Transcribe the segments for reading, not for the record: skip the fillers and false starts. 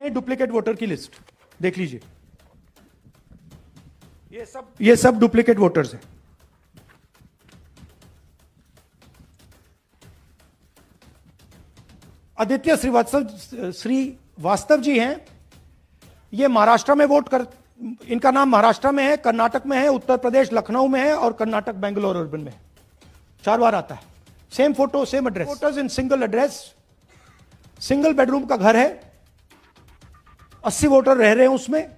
Duplicate voter की list देख लीजिए। ये सब डुप्लीकेट वोटर्स हैं। आदित्य श्रीवास्तव जी हैं। ये महाराष्ट्र में इनका नाम महाराष्ट्र में है, कर्नाटक में है, उत्तर प्रदेश लखनऊ में है और कर्नाटक बेंगलोर अर्बन में है। 4 बार आता है। Same photo same address. Voters in single address. Single bedroom का घर है। 80 वोटर रह रहे हैं उसमें।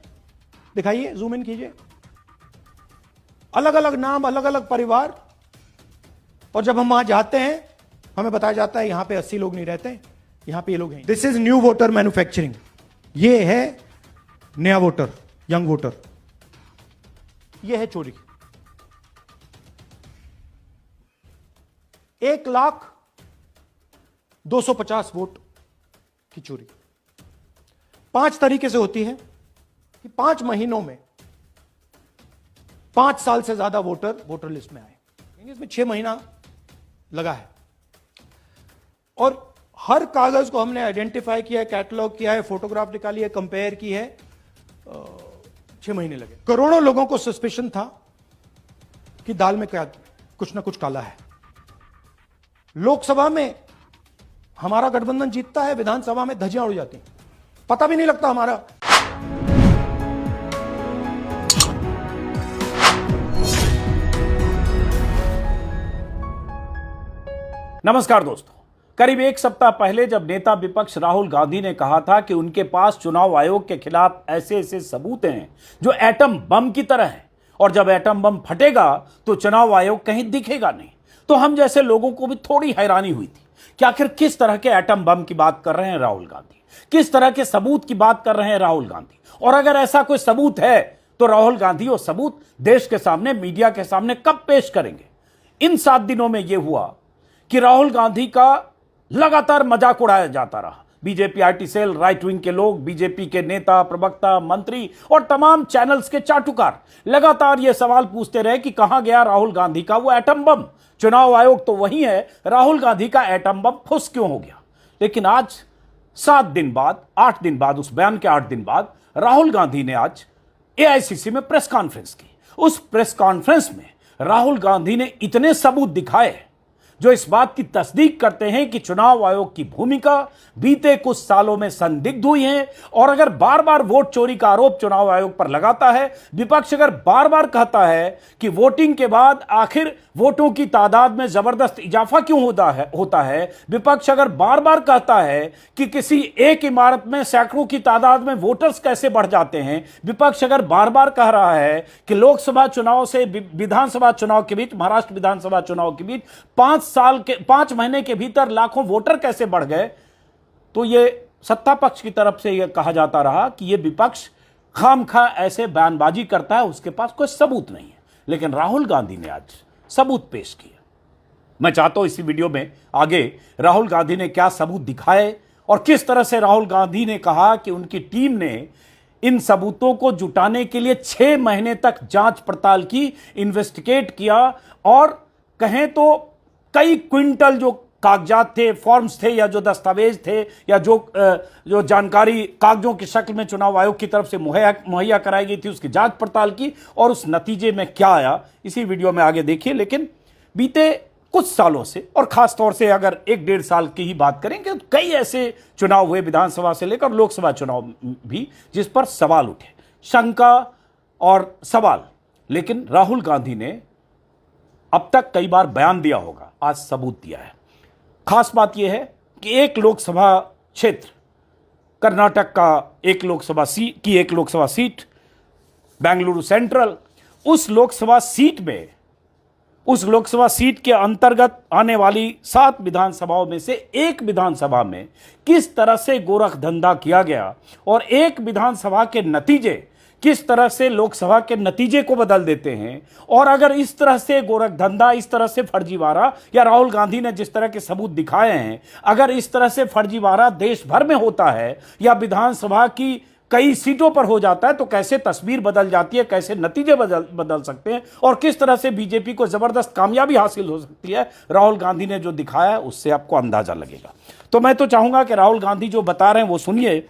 दिखाइए, जूम इन कीजिए। अलग अलग नाम, अलग अलग परिवार। और जब हम वहां जाते हैं हमें बताया जाता है यहां पे 80 लोग नहीं रहते, यहां पे ये लोग हैं। This is new voter manufacturing. ये है नया वोटर, यंग वोटर। ये है चोरी। 1,02,50 वोट की चोरी 5 तरीके से होती है कि 5 महीनों में 5 साल से ज्यादा वोटर लिस्ट में आए। इसमें 6 महीना लगा है और हर कागज को हमने आइडेंटिफाई किया है, कैटलॉग किया है, फोटोग्राफ निकाली है, कंपेयर की है। 6 महीने लगे। करोड़ों लोगों को सस्पिशन था कि दाल में क्या कुछ ना कुछ काला है। लोकसभा में हमारा गठबंधन जीतता है, विधानसभा में धज्जियां उड़ जाती हैं, पता भी नहीं लगता हमारा। नमस्कार दोस्तों, करीब 1 सप्ताह पहले जब नेता विपक्ष राहुल गांधी ने कहा था कि उनके पास चुनाव आयोग के खिलाफ ऐसे ऐसे सबूत हैं जो एटम बम की तरह हैं और जब एटम बम फटेगा तो चुनाव आयोग कहीं दिखेगा नहीं, तो हम जैसे लोगों को भी थोड़ी हैरानी हुई थी कि आखिर किस तरह के एटम बम की बात कर रहे हैं राहुल गांधी, किस तरह के सबूत की बात कर रहे हैं राहुल गांधी। और अगर ऐसा कोई सबूत है तो राहुल गांधी वो सबूत देश के सामने, मीडिया के सामने कब पेश करेंगे। इन 7 दिनों में यह हुआ कि राहुल गांधी का लगातार मजाक उड़ाया जाता रहा। BJP IT cell, right wing के लोग, बीजेपी के नेता, प्रवक्ता, मंत्री और तमाम चैनल्स के चाटुकार लगातार यह सवाल पूछते रहे कि कहां गया राहुल गांधी का वो एटम बम। चुनाव आयोग तो वही है, राहुल गांधी का एटम बम फुस क्यों हो गया। लेकिन आज 7 दिन बाद, 8 दिन बाद, उस बयान के 8 दिन बाद राहुल गांधी ने आज एआईसीसी में प्रेस कॉन्फ्रेंस की। उस प्रेस कॉन्फ्रेंस में राहुल गांधी ने इतने सबूत दिखाए जो इस बात की तस्दीक करते हैं कि चुनाव आयोग की भूमिका बीते कुछ सालों में संदिग्ध हुई है। और अगर बार बार वोट चोरी का आरोप चुनाव आयोग पर लगाता है, विपक्ष अगर बार बार कहता है कि वोटिंग के बाद आखिर वोटों की तादाद में जबरदस्त इजाफा क्यों होता है, विपक्ष अगर बार बार कहता है कि किसी एक इमारत में सैकड़ों की तादाद में वोटर्स कैसे बढ़ जाते हैं, विपक्ष अगर बार बार कह रहा है कि लोकसभा चुनाव से विधानसभा चुनाव के बीच, महाराष्ट्र विधानसभा चुनाव के बीच 5 महीने के भीतर लाखों वोटर कैसे बढ़ गए, तो यह सत्ता पक्ष की तरफ से यह कहा जाता रहा कि यह विपक्ष खामखा ऐसे बयानबाजी करता है, उसके पास कोई सबूत नहीं है। लेकिन राहुल गांधी ने आज सबूत पेश किया। मैं चाहता हूं इसी वीडियो में आगे राहुल गांधी ने क्या सबूत दिखाए और किस तरह से राहुल गांधी ने कहा कि उनकी टीम ने इन सबूतों को जुटाने के लिए 6 महीने तक जांच पड़ताल की, इन्वेस्टिगेट किया और कहें तो कई क्विंटल जो कागजात थे, फॉर्म्स थे या जो दस्तावेज थे या जो जानकारी कागजों की शक्ल में चुनाव आयोग की तरफ से मुहैया कराई गई थी, उसकी जांच पड़ताल की और उस नतीजे में क्या आया इसी वीडियो में आगे देखिए। लेकिन बीते कुछ सालों से और खास तौर से अगर 1-1.5 साल की ही बात करेंगे तो कई ऐसे चुनाव हुए, विधानसभा से लेकर लोकसभा चुनाव भी, जिस पर सवाल उठे, शंका और सवाल। लेकिन राहुल गांधी ने अब तक कई बार बयान दिया होगा, आज सबूत दिया है। खास बात यह है कि एक लोकसभा क्षेत्र, कर्नाटक का एक लोकसभा सीट, बेंगलुरु सेंट्रल, उस लोकसभा सीट के अंतर्गत आने वाली 7 विधानसभाओं में से एक विधानसभा में किस तरह से गोरख धंधा किया गया और एक विधानसभा के नतीजे किस तरह से लोकसभा के नतीजे को बदल देते हैं। और अगर इस तरह से गोरख धंधा, इस तरह से फर्जीवाड़ा, या राहुल गांधी ने जिस तरह के सबूत दिखाए हैं, अगर इस तरह से फर्जीवाड़ा देश भर में होता है या विधानसभा की कई सीटों पर हो जाता है तो कैसे तस्वीर बदल जाती है, कैसे नतीजे बदल सकते हैं और किस तरह से बीजेपी को जबरदस्त कामयाबी हासिल हो सकती है, राहुल गांधी ने जो दिखाया है उससे आपको अंदाजा लगेगा। तो मैं तो चाहूंगा कि राहुल गांधी जो बता रहे हैं वो सुनिए,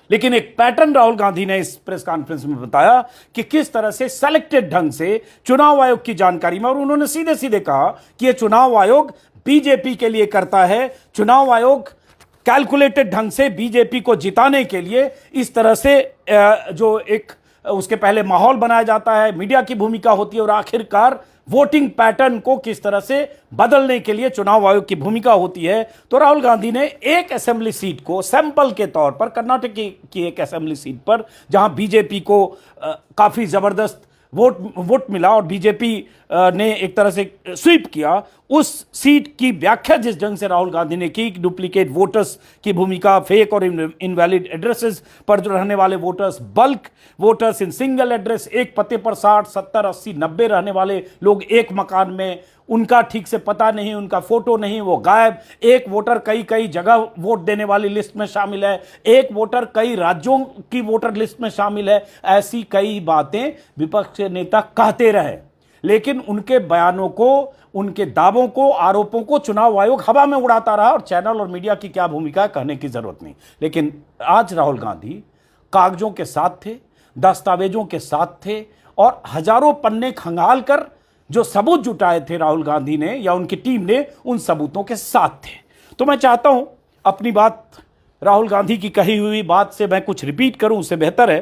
लेकिन एक पैटर्न राहुल गांधी ने इस प्रेस कॉन्फ्रेंस में बताया कि किस तरह से सेलेक्टेड ढंग से चुनाव आयोग की जानकारी में, और उन्होंने सीधे सीधे कहा कि यह चुनाव आयोग बीजेपी के लिए करता है। चुनाव आयोग कैलकुलेटेड ढंग से बीजेपी को जिताने के लिए इस तरह से जो एक उसके पहले माहौल बनाया जाता है, मीडिया की भूमिका होती है, और आखिरकार वोटिंग पैटर्न को किस तरह से बदलने के लिए चुनाव आयोग की भूमिका होती है। तो राहुल गांधी ने एक असेंबली सीट को सैंपल के तौर पर, कर्नाटक की एक असेंबली सीट पर जहां बीजेपी को काफी जबरदस्त वोट मिला और बीजेपी ने एक तरह से स्वीप किया, उस सीट की व्याख्या जिस ढंग से राहुल गांधी ने की, डुप्लीकेट वोटर्स की भूमिका, फेक और इनवैलिड एड्रेसेस पर जो रहने वाले voters, bulk voters in single address, एक पते पर 60, 70, 80, 90 रहने वाले लोग एक मकान में, उनका ठीक से पता नहीं, उनका फोटो नहीं, वो गायब, एक वोटर कई कई जगह वोट देने वाली लिस्ट में शामिल है, एक वोटर कई राज्यों की वोटर लिस्ट में शामिल है। ऐसी कई बातें विपक्ष के नेता कहते रहे, लेकिन उनके बयानों को, उनके दावों को, आरोपों को चुनाव आयोग हवा में उड़ाता रहा, और चैनल और मीडिया की क्या भूमिका है कहने की जरूरत नहीं। लेकिन आज राहुल गांधी कागजों के साथ थे, दस्तावेजों के साथ थे, और हजारों पन्ने खंगाल कर जो सबूत जुटाए थे राहुल गांधी ने या उनकी टीम ने, उन सबूतों के साथ थे। तो मैं चाहता हूं अपनी बात, राहुल गांधी की कही हुई बात से मैं कुछ रिपीट करूं, उससे बेहतर है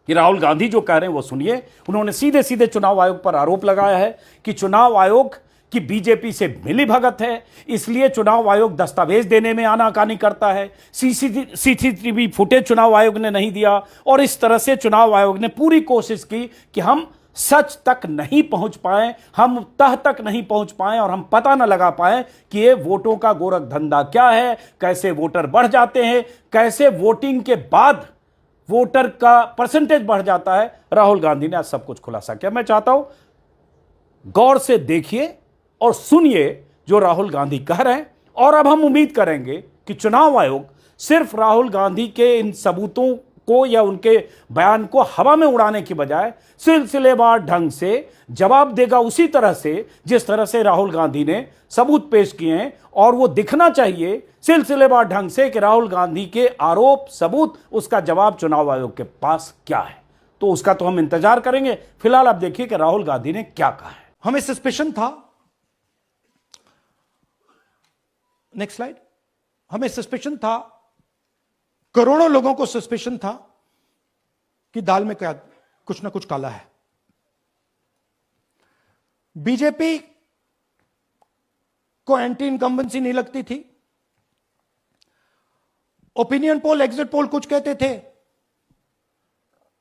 कि राहुल गांधी जो कह रहे हैं वो सुनिए। उन्होंने सीधे सीधे चुनाव आयोग पर आरोप लगाया है कि चुनाव आयोग की बीजेपी से मिली भगत है, इसलिए चुनाव आयोग दस्तावेज देने में आनाकानी करता है, सीसीटीवी फुटेज चुनाव आयोग ने नहीं दिया, और इस तरह से चुनाव आयोग ने पूरी कोशिश की कि हम सच तक नहीं पहुंच पाए, हम तह तक नहीं पहुंच पाए, और हम पता न लगा पाए कि ये वोटों का गोरख धंधा क्या है, कैसे वोटर बढ़ जाते हैं, कैसे वोटिंग के बाद वोटर का परसेंटेज बढ़ जाता है। राहुल गांधी ने आज सब कुछ खुलासा किया। मैं चाहता हूं गौर से देखिए और सुनिए जो राहुल गांधी कह रहे हैं, और अब हम उम्मीद करेंगे कि चुनाव आयोग सिर्फ राहुल गांधी के इन सबूतों को या उनके बयान को हवा में उड़ाने की बजाय सिलसिलेवार ढंग से जवाब देगा, उसी तरह से जिस तरह से राहुल गांधी ने सबूत पेश किए हैं। और वो दिखना चाहिए सिलसिलेवार ढंग से कि राहुल गांधी के आरोप, सबूत, उसका जवाब चुनाव आयोग के पास क्या है। तो उसका तो हम इंतजार करेंगे। फिलहाल आप देखिए कि राहुल गांधी ने क्या कहा है। हमें सस्पेशन था, नेक्स्ट स्लाइड, हमें सस्पेशन था, करोड़ों लोगों को सस्पेशन था कि दाल में क्या कुछ ना कुछ काला है। बीजेपी को एंटी इनकम्बेंसी नहीं लगती थी, ओपिनियन पोल, एग्जिट पोल कुछ कहते थे,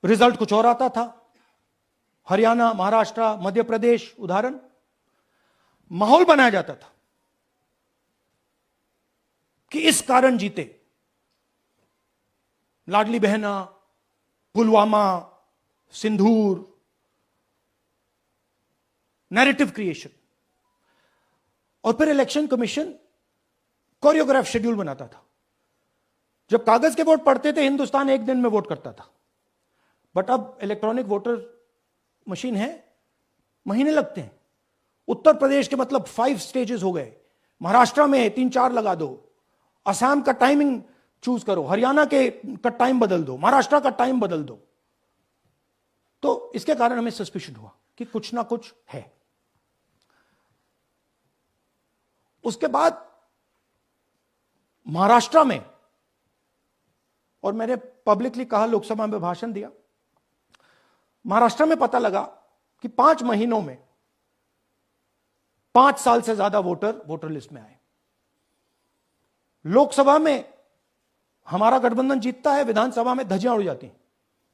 रिजल्ट कुछ और आता था। हरियाणा, महाराष्ट्र, मध्य प्रदेश उदाहरण, माहौल बनाया जाता था कि इस कारण जीते। लाडली बहना, पुलवामा, सिंदूर, नैरेटिव क्रिएशन, और फिर इलेक्शन कमीशन कोरियोग्राफ शेड्यूल बनाता था। जब कागज के वोट पड़ते थे हिंदुस्तान एक दिन में वोट करता था, बट अब इलेक्ट्रॉनिक वोटर मशीन है, महीने लगते हैं। उत्तर प्रदेश के मतलब 5 स्टेजेस हो गए, महाराष्ट्र में 3-4 लगा दो, असम का टाइमिंग चूज करो, हरियाणा के का टाइम बदल दो, महाराष्ट्र का टाइम बदल दो। तो इसके कारण हमें सस्पिशन हुआ कि कुछ ना कुछ है। उसके बाद महाराष्ट्र में, और मैंने पब्लिकली कहा, लोकसभा में भाषण दिया, महाराष्ट्र में पता लगा कि 5 महीनों में 5 साल से ज्यादा वोटर लिस्ट में आए। लोकसभा में हमारा गठबंधन जीतता है, विधानसभा में धज्जियां उड़ जाती हैं,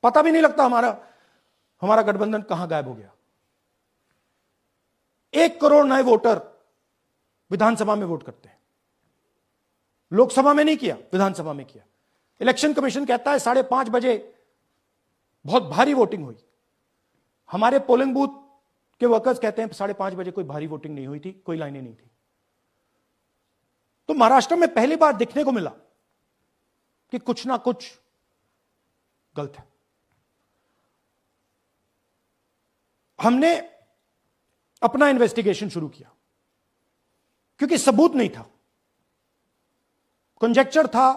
पता भी नहीं लगता हमारा गठबंधन कहां गायब हो गया। 1 करोड़ नए वोटर विधानसभा में वोट करते हैं, लोकसभा में नहीं किया, विधानसभा में किया। इलेक्शन कमीशन कहता है 5:30 बजे बहुत भारी वोटिंग हुई। हमारे पोलिंग बूथ के वर्कर्स कहते हैं 5:30 बजे कोई भारी वोटिंग नहीं हुई थी, कोई लाइनें नहीं थी। तो महाराष्ट्र में पहली बार दिखने को मिला कि कुछ ना कुछ गलत है। हमने अपना इन्वेस्टिगेशन शुरू किया क्योंकि सबूत नहीं था, कंजेक्चर था,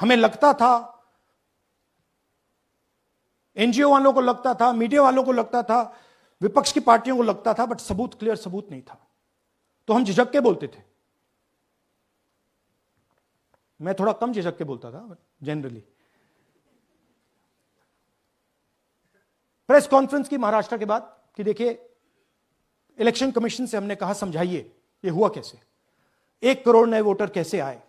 हमें लगता था, एनजीओ वालों को लगता था, मीडिया वालों को लगता था, विपक्ष की पार्टियों को लगता था, बट सबूत, क्लियर सबूत नहीं था, तो हम झिझक के बोलते थे। मैं थोड़ा कम झिझक के बोलता था जनरली। प्रेस कॉन्फ्रेंस की महाराष्ट्र के बाद कि देखिए, इलेक्शन कमीशन से हमने कहा समझाइए ये हुआ कैसे, 1 करोड़ नए वोटर कैसे आए,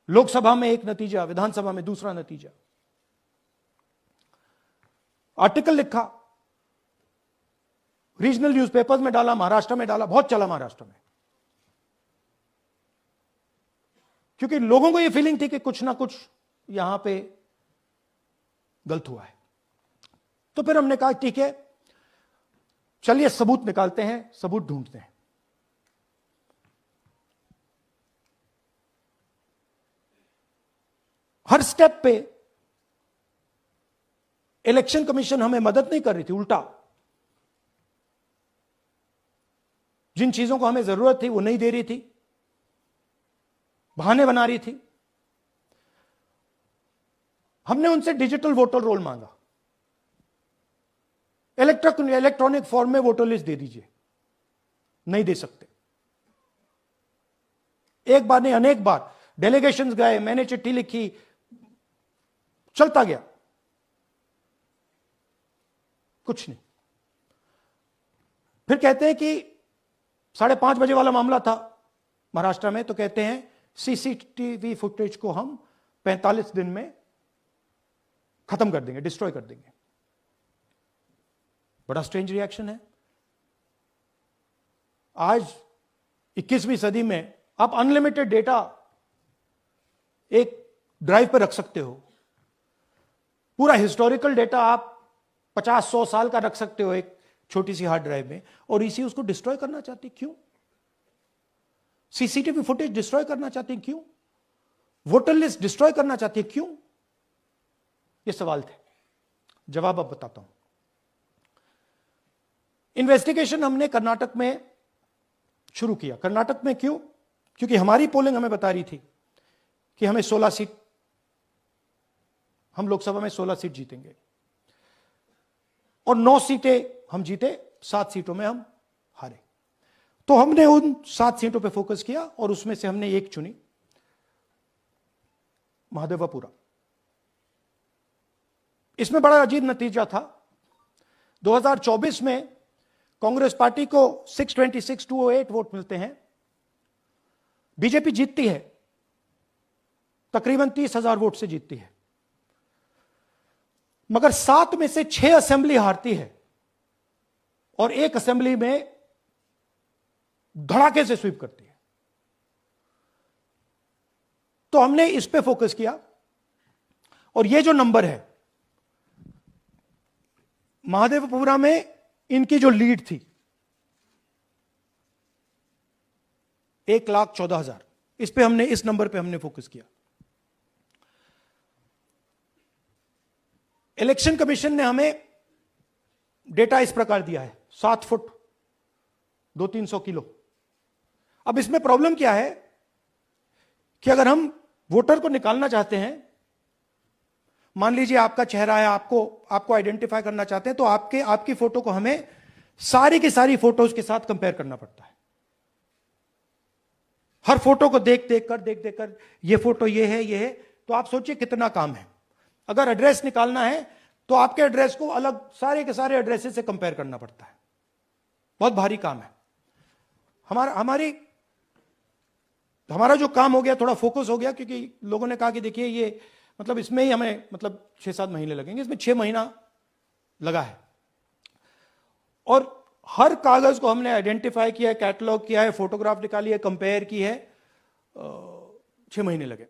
लोकसभा में एक नतीजा, विधानसभा में दूसरा नतीजा। आर्टिकल लिखा, रीजनल न्यूज़पेपर्स में डाला, महाराष्ट्र में डाला, बहुत चला महाराष्ट्र में, क्योंकि लोगों को यह फीलिंग थी कि कुछ ना कुछ यहां पे गलत हुआ है। तो फिर हमने कहा ठीक है, चलिए सबूत निकालते हैं, सबूत ढूंढते हैं। हर स्टेप पे इलेक्शन कमीशन हमें मदद नहीं कर रही थी, उल्टा जिन चीजों को हमें जरूरत थी वो नहीं दे रही थी, बहाने बना रही थी। हमने उनसे डिजिटल वोटर रोल मांगा, इलेक्ट्रॉनिक फॉर्म में वोटर लिस्ट दे दीजिए, नहीं दे सकते। एक बार नहीं, अनेक बार डेलीगेशंस गए, मैंने चिट्ठी लिखी, चलता गया, कुछ नहीं। फिर कहते हैं कि 5:30 बजे वाला मामला था महाराष्ट्र में, तो कहते हैं सीसीटीवी फुटेज को हम 45 दिन में खत्म कर देंगे, डिस्ट्रॉय कर देंगे। बड़ा स्ट्रेंज रिएक्शन है। आज 21वीं सदी में आप अनलिमिटेड डेटा एक ड्राइव पर रख सकते हो, पूरा हिस्टोरिकल डेटा आप 50-100 साल का रख सकते हो एक छोटी सी हार्ड ड्राइव में, और इसी उसको डिस्ट्रॉय करना चाहते हैं। क्यों? सीसीटीवी फुटेज डिस्ट्रॉय करना चाहते हैं, क्यों? वोटर लिस्ट डिस्ट्रॉय करना चाहते हैं, क्यों? ये सवाल थे, जवाब अब बताता हूं। इन्वेस्टिगेशन हमने कर्नाटक में शुरू किया। कर्नाटक में क्यों? क्योंकि हमारी पोलिंग हमें बता रही थी कि हमें 16 सीट, हम लोकसभा में 16 सीट जीतेंगे, और 9 सीटें हम जीते, 7 सीटों में हम हारे। तो हमने उन 7 सीटों पे फोकस किया, और उसमें से हमने एक चुनी, महादेवपुरा। इसमें बड़ा अजीब नतीजा था। 2024 में कांग्रेस पार्टी को 626-208 वोट मिलते हैं, बीजेपी जीतती है, तकरीबन 30,000 वोट से जीतती है, मगर 7 में से 6 असेंबली हारती है, और एक असेंबली में धड़ाके से स्वीप करती है। तो हमने इस पे फोकस किया, और ये जो नंबर है, महादेवपुरा में इनकी जो लीड थी 1,14,000, इस पे हमने, इस नंबर पे हमने फोकस किया। इलेक्शन कमीशन ने हमें डेटा इस प्रकार दिया है, 7 फुट 200-300 किलो। अब इसमें प्रॉब्लम क्या है कि अगर हम वोटर को निकालना चाहते हैं, मान लीजिए आपका चेहरा है, आपको आइडेंटिफाई करना चाहते हैं, तो आपकी फोटो को हमें सारी की सारी फोटोज के साथ कंपेयर करना पड़ता है। हर फोटो को देख देख कर ये फोटो ये है, तो आप सोचिए कितना काम है। अगर एड्रेस निकालना है तो आपके एड्रेस को अलग सारे के सारे एड्रेसेस से कंपेयर करना पड़ता है, बहुत भारी काम है। हमारा जो काम हो गया, थोड़ा फोकस हो गया, क्योंकि लोगों ने कहा कि देखिए ये मतलब इसमें ही हमें मतलब 6-7 महीने लगेंगे, इसमें 6 महीना लगा है, और हर कागज को हमने आइडेंटिफाई किया है, कैटलॉग किया है, फोटोग्राफ निकाली है, कंपेयर की है, 6 महीने लगे।